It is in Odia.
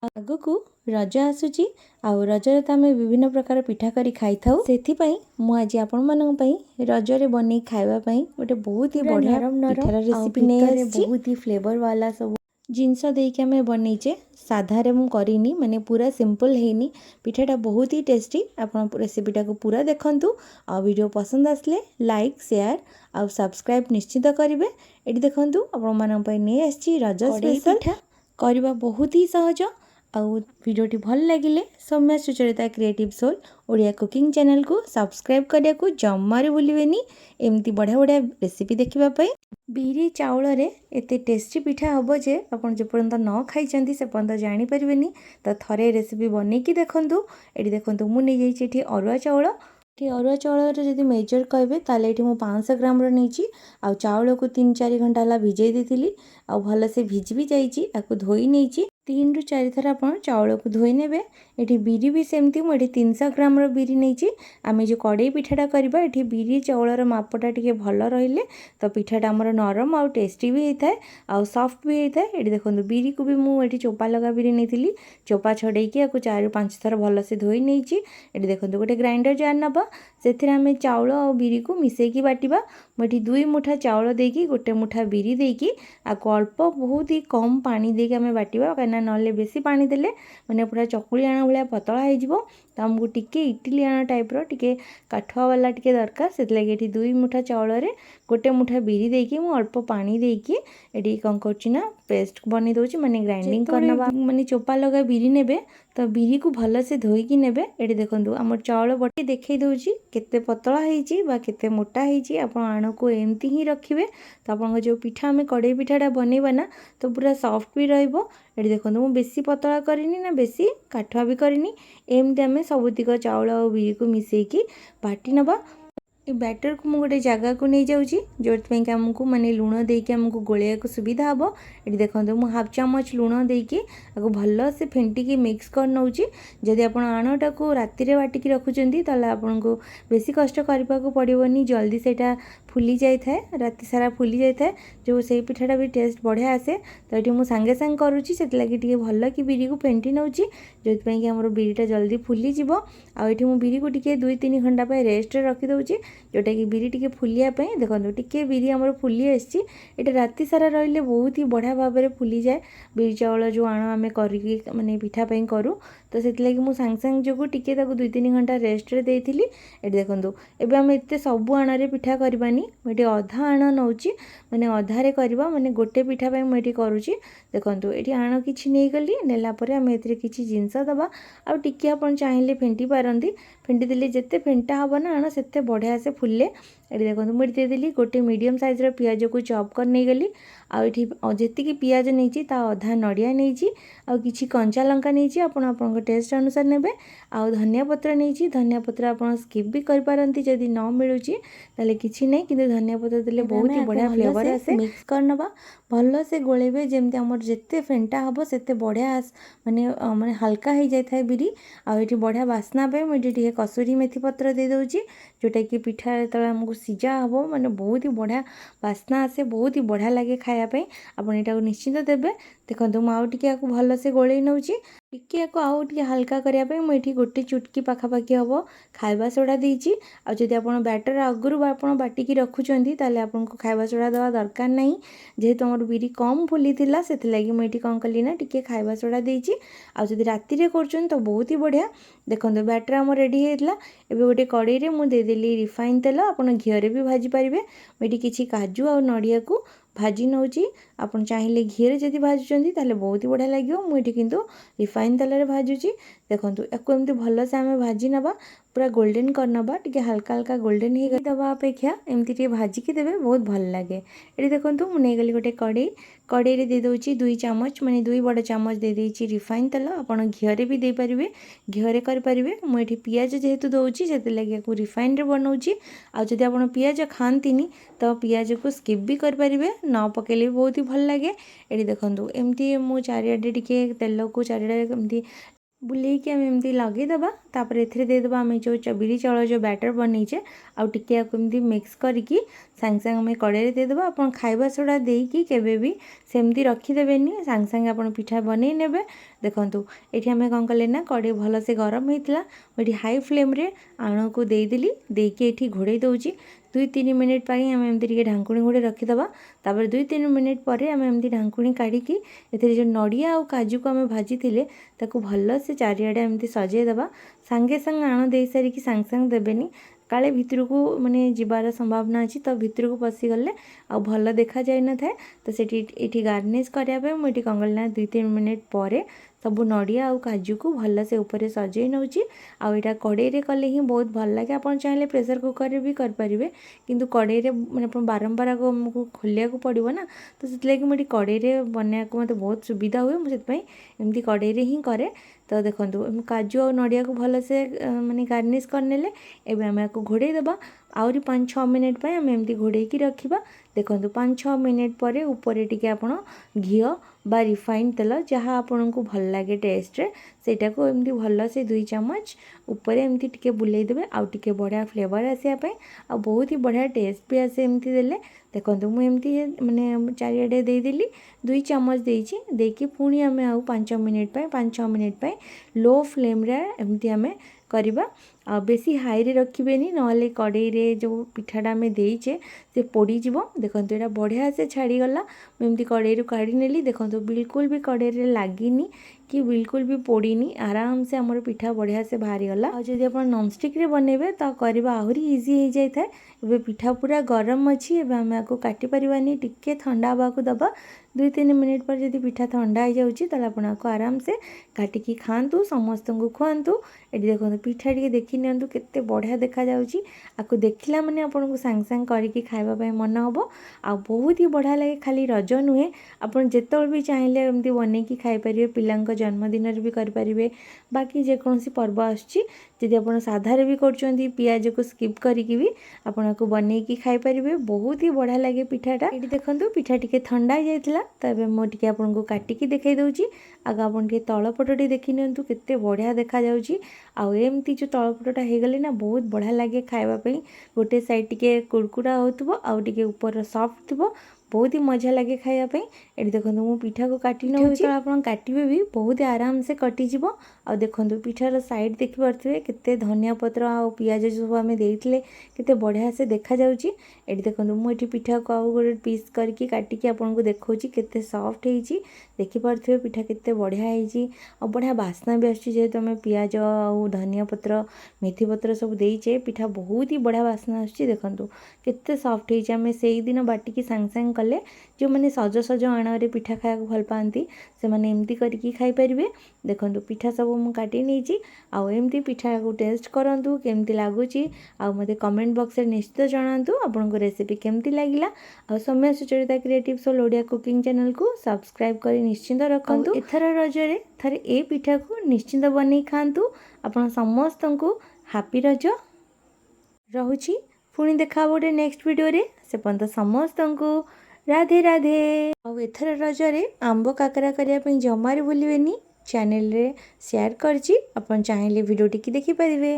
ଆଗକୁ ରଜ ଆସୁଛି ଆଉ ରଜରେ ତ ଆମେ ବିଭିନ୍ନ ପ୍ରକାର ପିଠା କରି ଖାଇଥାଉ। ସେଥିପାଇଁ ମୁଁ ଆଜି ଆପଣମାନଙ୍କ ପାଇଁ ରଜରେ ବନେଇ ଖାଇବା ପାଇଁ ଗୋଟେ ବହୁତ ହି ବଢ଼ିଆ ପିଠାର ରେସିପି ନେଇ ଆସିଛି। ବହୁତ ହି ଫ୍ଲେଭର ବାଲା ସବୁ ଜିନିଷ ଦେଇକି ଆମେ ବନେଇଛେ। ସାଧାରେ ମୁଁ କରିନି, ମାନେ ପୁରା ସିମ୍ପଲ ହେଇନି। ପିଠାଟା ବହୁତ ହି ଟେଷ୍ଟି। ଆପଣ ରେସିପିଟାକୁ ପୁରା ଦେଖନ୍ତୁ ଆଉ ଭିଡ଼ିଓ ପସନ୍ଦ ଆସିଲେ ଲାଇକ୍, ସେୟାର ଆଉ ସବସ୍କ୍ରାଇବ୍ ନିଶ୍ଚିତ କରିବେ। ଏଠି ଦେଖନ୍ତୁ ଆପଣମାନଙ୍କ ପାଇଁ ନେଇ ଆସିଛି ରଜ ସ୍ପେଶାଲ ପିଠା। କରିବା ବହୁତ ହି ସହଜ। ଆଉ ଭିଡ଼ିଓଟି ଭଲ ଲାଗିଲେ Soumya Sucharita creative soul Odia cooking ଚ୍ୟାନେଲକୁ ସବସ୍କ୍ରାଇବ୍ କରିବାକୁ ଜମାରୁ ଭୁଲିବେନି, ଏମିତି ବଢ଼ିଆ ବଢ଼ିଆ ରେସିପି ଦେଖିବା ପାଇଁ। ବିରି ଚାଉଳରେ ଏତେ ଟେଷ୍ଟି ପିଠା ହେବ ଯେ ଆପଣ ଯେପର୍ଯ୍ୟନ୍ତ ନ ଖାଇଛନ୍ତି ସେ ପର୍ଯ୍ୟନ୍ତ ଜାଣିପାରିବେନି। ତ ଥରେ ରେସିପି ବନେଇକି ଦେଖନ୍ତୁ। ଏଠି ଦେଖନ୍ତୁ ମୁଁ ନେଇଯାଇଛି ଏଠି ଅରୁଆ ଚାଉଳ। ଏଠି ଅରୁଆ ଚାଉଳରେ ଯଦି ମେଜର କହିବେ ତାହେଲେ ଏଠି ମୁଁ 500 ଗ୍ରାମର ନେଇଛି। ଆଉ ଚାଉଳକୁ 3-4 ଘଣ୍ଟା ହେଲା ଭିଜେଇ ଦେଇଥିଲି ଆଉ ଭଲସେ ଭିଜି ବି ଯାଇଛି। ତାକୁ ଧୋଇ ନେଇଛି। 3ରୁ 4 ଥର ଆପଣ ଚାଉଳକୁ ଧୋଇ ନେବେ। ଏଠି ବିରି ବି ସେମିତି ମୁଁ ଏଠି 300 ଗ୍ରାମର ବିରି ନେଇଛି। ଆମେ ଯେଉଁ କଡ଼େଇ ପିଠାଟା କରିବା ଏଠି ବିରି ଚାଉଳର ମାପଟା ଟିକେ ଭଲ ରହିଲେ ତ ପିଠାଟା ଆମର ନରମ ଆଉ ଟେଷ୍ଟି ବି ହେଇଥାଏ ଆଉ ସଫ୍ଟ ବି ହେଇଥାଏ। ଏଠି ଦେଖନ୍ତୁ ବିରିକୁ ବି ମୁଁ ଏଠି ଚୋପା ଲଗା ବିରି ନେଇଥିଲି। ଚୋପା ଛଡ଼େଇକି ଆକୁ 4-5 ଥର ଭଲସେ ଧୋଇ ନେଇଛି। ଏଠି ଦେଖନ୍ତୁ ଗୋଟେ ଗ୍ରାଇଣ୍ଡର ଜାର୍ ନେବା। ସେଥିରେ ଆମେ ଚାଉଳ ଆଉ ବିରିକୁ ମିଶାଇକି ବାଟିବା। ମୁଁ ଏଠି 2 ମୁଠା ଚାଉଳ ଦେଇକି 1 ମୁଠା ବିରି ଦେଇକି ଆକୁ ଅଳ୍ପ ବହୁତ ହି କମ୍ ପାଣି ଦେଇକି ଆମେ ବାଟିବା, କାହିଁକିନା ନହେଲେ ବେଶୀ ପାଣି ଦେଲେ ମାନେ ପୁରା ଚକୁଳି ଆଣ ଭଳିଆ ପତଳା ହେଇଯିବ। ତ ଆମକୁ ଟିକେ ଇଟିଲି ଆଣ ଟାଇପ୍ର ଟିକେ କାଠୁଆ ବାଲା ଟିକେ ଦରକାର। ସେଥିଲାଗି ଏଠି 2 ମୁଠା ଚାଉଳରେ 1 ମୁଠା ବିରି ଦେଇକି ମୁଁ ଅଳ୍ପ ପାଣି ଦେଇକି ଏଠି କ'ଣ କରୁଛି ନା ପେଷ୍ଟ ବନେଇ ଦେଉଛି, ମାନେ ଗ୍ରାଇଣ୍ଡିଙ୍ଗ କରିନେବା। ମାନେ ଚୋପା ଲଗା ବିରି ନେବେ ତ ବିରିକୁ ଭଲସେ ଧୋଇକି ନେବେ। ଏଠି ଦେଖନ୍ତୁ ଆମର ଚାଉଳ ବଟି ଦେଖେଇ ଦେଉଛି କେତେ ପତଳା ହେଇଛି ବା କେତେ ମୋଟା ହେଇଛି। ଆପଣ ଆଣକୁ ଏମିତି ହିଁ ରଖିବେ ତ ଆପଣଙ୍କ ଯେଉଁ ପିଠା ଆମେ କଡ଼େଇ ପିଠାଟା ବନେଇବା ନା ତ ପୁରା ସଫ୍ଟ ବି ରହିବ। ଏଠି ଦେଖନ୍ତୁ ମୁଁ ବେଶୀ ପତଳା କରିନି ନା ବେଶୀ କାଠୁଆ ବି କରିନି। ଏମିତି ଆମେ ସବୁତିକ ଚାଉଳ ଆଉ ବିରିକୁ ମିଶାଇକି ବାଟି ନେବା। ଏ ବ୍ୟାଟରକୁ ମୁଁ ଗୋଟେ ଜାଗାକୁ ନେଇଯାଉଛି ଯେଉଁଥିପାଇଁ କି ଆମକୁ ମାନେ ଲୁଣ ଦେଇକି ଆମକୁ ଗୋଳେଇବାକୁ ସୁବିଧା ହେବ। ଏଠି ଦେଖନ୍ତୁ ମୁଁ 1/2 ଚାମଚ ଲୁଣ ଦେଇକି ତାକୁ ଭଲସେ ଫେଣ୍ଟିକି ମିକ୍ସ କରିନେଉଛି। ଯଦି ଆପଣ ଆଣଟାକୁ ରାତିରେ ବାଟିକି ରଖୁଛନ୍ତି ତାହେଲେ ଆପଣଙ୍କୁ ବେଶୀ କଷ୍ଟ କରିବାକୁ ପଡ଼ିବନି, ଜଲ୍ଦି ସେଇଟା ଫୁଲି ଯାଇଥାଏ, ରାତି ସାରା ଫୁଲି ଯାଇଥାଏ, ଯେଉଁ ସେଇ ପିଠାଟା ବି ଟେଷ୍ଟ ବଢ଼ିଆ ଆସେ। ତ ଏଠି ମୁଁ ସାଙ୍ଗେ ସାଙ୍ଗେ କରୁଛି, ସେଥିଲାଗି ଟିକେ ଭଲ କି ବିରିକୁ ଫେଣ୍ଟି ନେଉଛି ଯେଉଁଥିପାଇଁ କି ଆମର ବିରିଟା ଜଲ୍ଦି ଫୁଲିଯିବ। ଆଉ ଏଠି ମୁଁ ବିରିକୁ ଟିକେ 2-3 ଘଣ୍ଟା ପାଇଁ ରେଷ୍ଟରେ ରଖିଦେଉଛି, ଯେଉଁଟାକି ବିରି ଟିକେ ଫୁଲିବା ପାଇଁ। ଦେଖନ୍ତୁ ଟିକେ ବିରି ଆମର ଫୁଲି ଆସିଛି। ଏଇଟା ରାତି ସାରା ରହିଲେ ବହୁତ ହି ବଢ଼ିଆ ଭାବରେ ଫୁଲିଯାଏ। ବିରି ଚାଉଳ ଯେଉଁ ଆଣ ଆମେ କରିକି ମାନେ ପିଠା ପାଇଁ କରୁ ତ ସେଥିଲାଗି ମୁଁ ସାଙ୍ଗେ ସାଙ୍ଗେ ଯୋଗୁଁ ଟିକେ ତାକୁ 2-3 ଘଣ୍ଟା ରେଷ୍ଟରେ ଦେଇଥିଲି। ଏଠି ଦେଖନ୍ତୁ ଏବେ ଆମେ ଏତେ ସବୁ ଆଣରେ ପିଠା କରିବାନି, ମୁଁ ଏଠି ଅଧା ଆଣ ନେଉଛି, ମାନେ ଅଧାରେ କରିବା, ମାନେ ଗୋଟେ ପିଠା ପାଇଁ ମୁଁ ଏଠି କରୁଛି। ଦେଖନ୍ତୁ ଏଠି ଆଣ କିଛି ନେଇଗଲି, ନେଲା ପରେ ଆମେ ଏଥିରେ କିଛି ଜିନିଷ ଦେବା। ଆଉ ଟିକେ ଆପଣ ଚାହିଁଲେ ଫେଣ୍ଟି ପାରନ୍ତି, ଫେଣ୍ଟି ଦେଲେ ଯେତେ ଫେଣ୍ଟା ହେବ ନା ଆଣ ସେତେ ବଢ଼ିଆ ସେ ଫୁଲେ। ଏଠି ଦେଖନ୍ତୁ ମୁଁ ଏଠି ଦେଇଦେଲି ଗୋଟେ ମିଡ଼ିୟମ୍ ସାଇଜ୍ର ପିଆଜକୁ ଚପ୍ କରି ନେଇଗଲି। ଆଉ ଏଠି ଯେତିକି ପିଆଜ ନେଇଛି ତା ଅଧା ନଡ଼ିଆ ନେଇଛି ଆଉ କିଛି କଞ୍ଚା ଲଙ୍କା ନେଇଛି, ଆପଣ ଆପଣଙ୍କ ଟେଷ୍ଟ ଅନୁସାରେ ନେବେ। ଆଉ ଧନିଆ ପତ୍ର ନେଇଛି, ଧନିଆ ପତ୍ର ଆପଣ ସ୍କିପ୍ ବି କରିପାରନ୍ତି ଯଦି ନ ମିଳୁଛି ତାହେଲେ କିଛି ନାହିଁ, କିନ୍ତୁ ଧନିଆ ପତ୍ର ଦେଲେ ବହୁତ ହି ବଢ଼ିଆ ଫ୍ଲେଭର ଆସେ। ମିକ୍ସ କରିନେବା, ଭଲସେ ଗୋଳେଇବେ ଯେମିତି ଆମର ଯେତେ ଫେଣ୍ଟା ହେବ ସେତେ ବଢ଼ିଆ ମାନେ ହାଲକା ହେଇଯାଇଥାଏ ବିରି। ଆଉ ଏଠି ବଢ଼ିଆ ବାସ୍ନା ପାଇଁ ମୁଁ ଏଠି ଟିକେ କସୁରୀ ମେଥି ପତ୍ର ଦେଇଦେଉଛି, ଯେଉଁଟାକି ପିଠା ଯେତେବେଳେ ଆମକୁ ସିଝା ହେବ ମାନେ ବହୁତ ହି ବଢ଼ିଆ ବାସ୍ନା ଆସେ, ବହୁତ ହି ବଢ଼ିଆ ଲାଗେ ଖାଇବା ପାଇଁ। ଆପଣ ଏଇଟାକୁ ନିଶ୍ଚିନ୍ତ ଦେବେ। ଦେଖନ୍ତୁ ମୁଁ ଆଉ ଟିକେ ଆକୁ ଭଲସେ ଗୋଳେଇ ନେଉଛି। ଟିକେ ଆକୁ ଆଉ ଟିକେ ହାଲକା କରିବା ପାଇଁ ମୁଁ ଏଠି ଗୋଟେ ଚୁଟକି ପାଖାପାଖି ହେବ ଖାଇବା ସୋଡ଼ା ଦେଇଛି। ଆଉ ଯଦି ଆପଣ ବ୍ୟାଟର ଆଗରୁ ଆପଣ ବାଟିକି ରଖୁଛନ୍ତି ତାହେଲେ ଆପଣଙ୍କୁ ଖାଇବା ସୋଡ଼ା ଦେବା ଦରକାର ନାହିଁ। ଯେହେତୁ ଆମର ବିରି କମ୍ ଫୁଲିଥିଲା ସେଥିଲାଗି ମୁଁ ଏଠି କ'ଣ କଲି ନା ଟିକେ ଖାଇବା ସୋଡ଼ା ଦେଇଛି। ଆଉ ଯଦି ରାତିରେ କରୁଛନ୍ତି ତ ବହୁତ ହି ବଢ଼ିଆ। ଦେଖନ୍ତୁ ବ୍ୟାଟର ଆମର ରେଡ଼ି ହେଇଥିଲା। ଏବେ ଗୋଟେ କଡ଼େଇରେ ମୁଁ ଦେଇଦେଲି ରିଫାଇନ୍ ତେଲ, ଆପଣ ଘିଅରେ ବି ଭାଜି ପାରିବେ। ମୁଁ ଏଠି କିଛି କାଜୁ ଆଉ ନଡ଼ିଆକୁ ଭାଜି ନେଉଛି। ଆପଣ ଚାହିଁଲେ ଘିଅରେ ଯଦି ଭାଜୁଛନ୍ତି ତାହେଲେ ବହୁତ ହି ବଢ଼ିଆ ଲାଗିବ। ମୁଁ ଏଠି କିନ୍ତୁ ରିଫାଇନ୍ ତେଲରେ ଭାଜୁଛି। ଦେଖନ୍ତୁ ୟାକୁ ଏମିତି ଭଲସେ ଆମେ ଭାଜି ନେବା, ପୁରା ଗୋଲ୍ଡେନ୍ କରିନେବା। ଟିକେ ହାଲକା ହାଲକା ଗୋଲ୍ଡେନ୍ ହେଇଦେବା ଅପେକ୍ଷା ଏମିତି ଟିକେ ଭାଜିକି ଦେବେ, ବହୁତ ଭଲ ଲାଗେ। ଏଠି ଦେଖନ୍ତୁ ମୁଁ ନେଇଗଲି ଗୋଟେ କଡ଼େଇ, କଡ଼େଇରେ ଦେଇଦେଉଛି 2 ଚାମଚ, ମାନେ 2 ବଡ଼ ଚାମଚ ଦେଇଦେଇଛି ରିଫାଇନ୍ ତେଲ। ଆପଣ ଘିଅରେ ବି ଦେଇପାରିବେ, ଘିଅରେ କରିପାରିବେ। ମୁଁ ଏଠି ପିଆଜ ଯେହେତୁ ଦେଉଛି ସେଥିଲାଗି ୟାକୁ ରିଫାଇନ୍ରେ ବନାଉଛି। ଆଉ ଯଦି ଆପଣ ପିଆଜ ଖାଆନ୍ତିନି ତ ପିଆଜକୁ ସ୍କିପ୍ ବି କରିପାରିବେ, ନ ପକାଇଲେ ବି ବହୁତ ହି ଭଲ ଲାଗେ। ଏଠି ଦେଖନ୍ତୁ ଏମିତି ମୁଁ ଚାରିଆଡ଼େ ଟିକେ ତେଲକୁ ଚାରିଆଡ଼େ ଏମିତି बुलेकी आम एमती लगेदेबा तापर एथिरे देदेबा आम जो बिरी चाउल जो बैटर बनईचे आउ टिके एमती मिक्स करके सांगे सांगे आम कड़े देदेबा। आप खाइबा सोडा देकी केबे भी सेमती रखीदेवेनी सांगे सांगे आप पिठा बनई नेबे। देखंतु एठी आम कौन कले ना कड़े भल से गरम होता मुझे हाई फ्लेम रे आण को देदेली देकी एठी घोड़े दौची 2-3 मिनिट पर आम एमती ढांकुणी घोड़े रखीदबा। तापर 2-3 मिनिट पर आम एमती ढांकुणी काढ़ी एथिरे जो नड़िया और काजू को आम भाजी थिले ताकू भल से चारिआडे एमती सजेदेबा। सांगे सांगे आण दे सारिकी सांगे सांगे देबेनी काले भितर को माने जीवार संभावना अच्छी तो भितर को पशिगले आ भल देखा जाए न थाए। तो सेठी गार्निश करने मुझे कौन कल 2-3 मिनिट पर सब नड़िया और काजू को भल से ऊपर सजे नौची। आईटा कड़े कले ही बहुत भल लगे। आप चाहिए प्रेसर कुकर भी करेंगे किंतु कड़े मैंने बारंबार आमको खोलिया को पड़ो ना तो से मुझे कड़े बनाया मत बहुत सुविधा हुए मुझे एमती कड़े ही करे। तो देखो काजू और नड़िया को भल से माने गार्निश करने एवं आम आपको घोड़े देबा आहरी 5-6 मिनिट पर आम एमती घोड़े रखा। देखो 5-6 मिनिट पर ऊपर टिके आपण घी बा रिफाइन तेल जहाँ आपन को भल लगे टेस्ट सेटा को एमती भल से 2 चम्मच ऊपर एमती टिके बुले देबे आउ टिके बढ़िया फ्लेवर आसापी आ बहुत ही बढ़िया टेस्ट भी आसे एमती देले। देखो मुझे माने चारिआडे देदेली 2 चम्मच देकी पुणी आम आउ 5 मिनिट 5-6 मिनिट लो फ्लेम रे एमती आम करवा। आ बेसी हाई रे रखिबेनी नहले कड़ई रे जो पिठाटा आम देचे से पोड़ीज। देखो यहाँ बढ़िया से छाड़ीगला एमती कड़ई काढ़ी नेली। देखो बिल्कुल भी कड़ई रे लगिनी कि बिल्कुल भी पोड़ीनी आराम से आमर पिठा बढ़िया से बाहरी गला। और जब आप नॉनस्टिक रे बनेबे तो करवा आहरी इजी हो जाए। एबे पिठा पूरा गरम अच्छी एबे आम आपको काटी पारिबानी टिके ठंडा हवा को दबा 2-3 मिनिट पर जब पिठा ठंडा हो जाऊँगी तो आपको आराम से काटिकी खातु समस्त को खुआतु। ये देखो पिठा टी देखी नियंतु केते बढ़िया देखा जाउची आपको देखला माने आपको सांग सांग करके खाइबा पई मन हबो आ बहुत ही बढ़िया लगे। खाली रज नुहे आपन जेतोल भी चाहिले एमती बने की खाई परिबे पिलांक जन्मदिन रे भी कर परिबे बाकी जे कोनसी पर्व आछी जदि आपन साधारे भी करचोंती पियाज को स्किप करिकी भी आपन को बने की खाई परिबे बहुत ही बढ़िया लगे पिठाटा। एटी देखंतु पिठा टिके ठंडा हो जाइतला तबे मो टिके आपन को काटिकी देखाई दउची आगा आपन टिके तळपटटी देखि नियंतु केते बढ़िया देखा जाउची आ एमती जो तळपटटा हे गले ना बहुत बढ़िया लगे खाइबा पई। गोटे साइड टिके कुरकुरा होतबो आ टिके ऊपर सॉफ्ट थबो बहुत ही मजा लगे खाइबा। ये देखो मु पिठा को काटी नौ तो आप काटे भी बहुत ही आराम से कटिज। आ देखो पिठार साइड देखी पारे केते धनिया पत्र आ पियाज जो सब आम देते केते बढ़िया से देखा जाउची। ये देखो मुझे पिठा को आउ गोटे पीस करके काटिकी आपको देखा केते सॉफ्ट होती देखी पारे पिठा केते बढ़िया होती आ बढ़िया बास्ना भी आसुची जेहेतु आम पियाज आ धनिया पत्र मेथी पत्र सब देचे पिठा बहुत ही बढ़िया बास्ना आसुची। देखो केते सॉफ्ट होती आम से दिन बाटिकी सांग सांग कले जो मैंने सज सज आण पिठा खाया भल पाती से मैंने एमती करके खाई पारे। देखो पिठा सब मुझे काटी नहीं आमती पिठा को टेस्ट करूँ केमती लगुच आ मते कमेंट बॉक्स रे निश्चित जनातु आपन को रेसिपी केमती लगिला। आ Soumya Sucharita creative soul Odia cooking channel को सब्सक्राइब कर निश्चिंत रखु। एथर रजरे थरे ए पिठा को निश्चिंत बनै खातु। आपन समस्त को हैप्पी रज रहुची पुणी देखा गोटे नेक्स्ट वीडियो रे से पर्यंत समस्त को राधे राधे। आ एथर रजरे आंब काकरा करने जमार भूलें चैनल रे शेयर करची आपन चाहिए वीडियो टी देखि पारिबे।